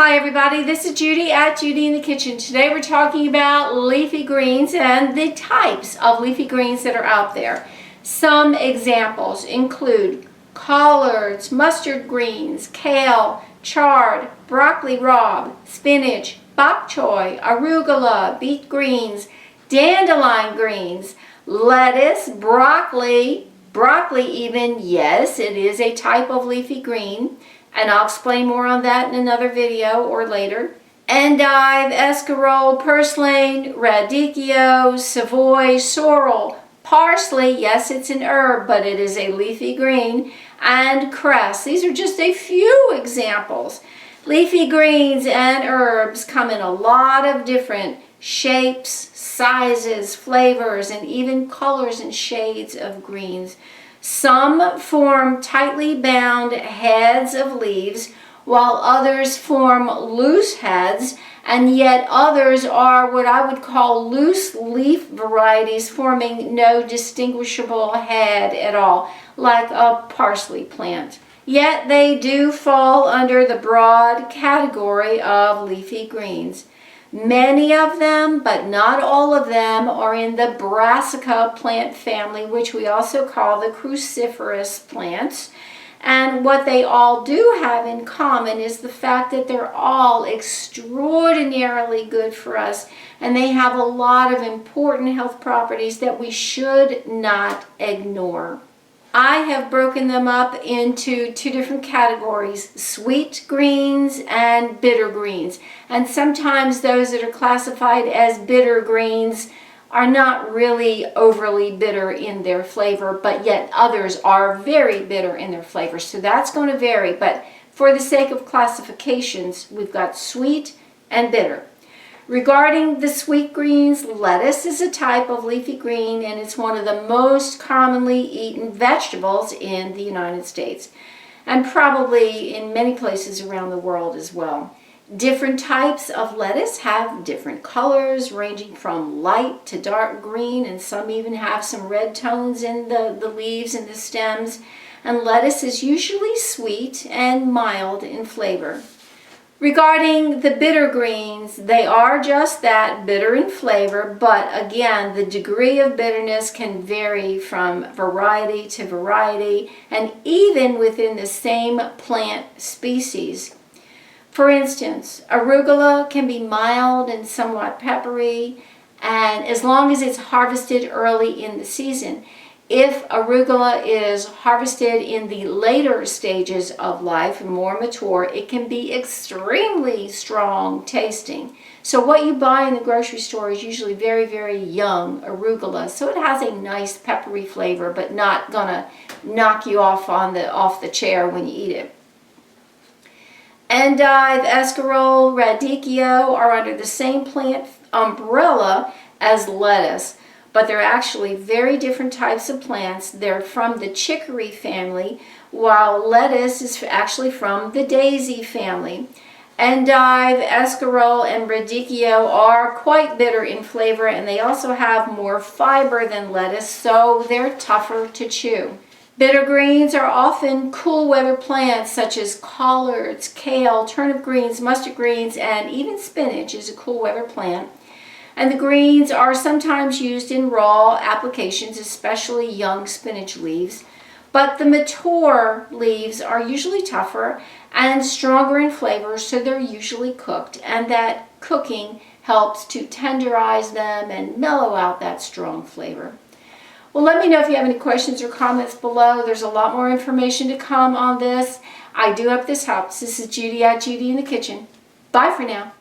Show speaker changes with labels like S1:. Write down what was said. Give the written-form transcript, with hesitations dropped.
S1: Hi everybody, this is Judy at Judy in the Kitchen. Today we're talking about leafy greens and the types of leafy greens that are out there. Some examples include collards, mustard greens, kale, chard, broccoli rabe, spinach, bok choy, arugula, beet greens, dandelion greens, lettuce, broccoli even, yes, it is a type of leafy green. And I'll explain more on that in another video or later. Endive, escarole, purslane, radicchio, savoy, sorrel, parsley, yes it's an herb but it is a leafy green, and cress. These are just a few examples. Leafy greens and herbs come in a lot of different shapes, sizes, flavors, and even colors and shades of greens. Some form tightly bound heads of leaves, while others form loose heads, and yet others are what I would call loose leaf varieties, forming no distinguishable head at all, like a parsley plant. Yet they do fall under the broad category of leafy greens. Many of them, but not all of them, are in the brassica plant family, which we also call the cruciferous plants. And what they all do have in common is the fact that they're all extraordinarily good for us, and they have a lot of important health properties that we should not ignore. I have broken them up into two different categories, sweet greens and bitter greens. And sometimes those that are classified as bitter greens are not really overly bitter in their flavor, but yet others are very bitter in their flavor. So that's going to vary, but for the sake of classifications, we've got sweet and bitter. Regarding the sweet greens, lettuce is a type of leafy green, and it's one of the most commonly eaten vegetables in the United States, and probably in many places around the world as well. Different types of lettuce have different colors, ranging from light to dark green, and some even have some red tones in the leaves and the stems. And lettuce is usually sweet and mild in flavor. Regarding the bitter greens, they are just that, bitter in flavor, but again, the degree of bitterness can vary from variety to variety, and even within the same plant species. For instance, arugula can be mild and somewhat peppery, and as long as it's harvested early in the season. If arugula is harvested in the later stages of life, more mature, it can be extremely strong tasting. So what you buy in the grocery store is usually very, very young arugula. So it has a nice peppery flavor, but not gonna knock you off the chair when you eat it. Endive, escarole, radicchio are under the same plant umbrella as lettuce, but they're actually very different types of plants. They're from the chicory family, while lettuce is actually from the daisy family. Endive, escarole, and radicchio are quite bitter in flavor, and they also have more fiber than lettuce, so they're tougher to chew. Bitter greens are often cool weather plants such as collards, kale, turnip greens, mustard greens, and even spinach is a cool weather plant. And the greens are sometimes used in raw applications, especially young spinach leaves. But the mature leaves are usually tougher and stronger in flavor, so they're usually cooked. And that cooking helps to tenderize them and mellow out that strong flavor. Well, let me know if you have any questions or comments below. There's a lot more information to come on this. I do hope this helps. This is Judy at Judy in the Kitchen. Bye for now.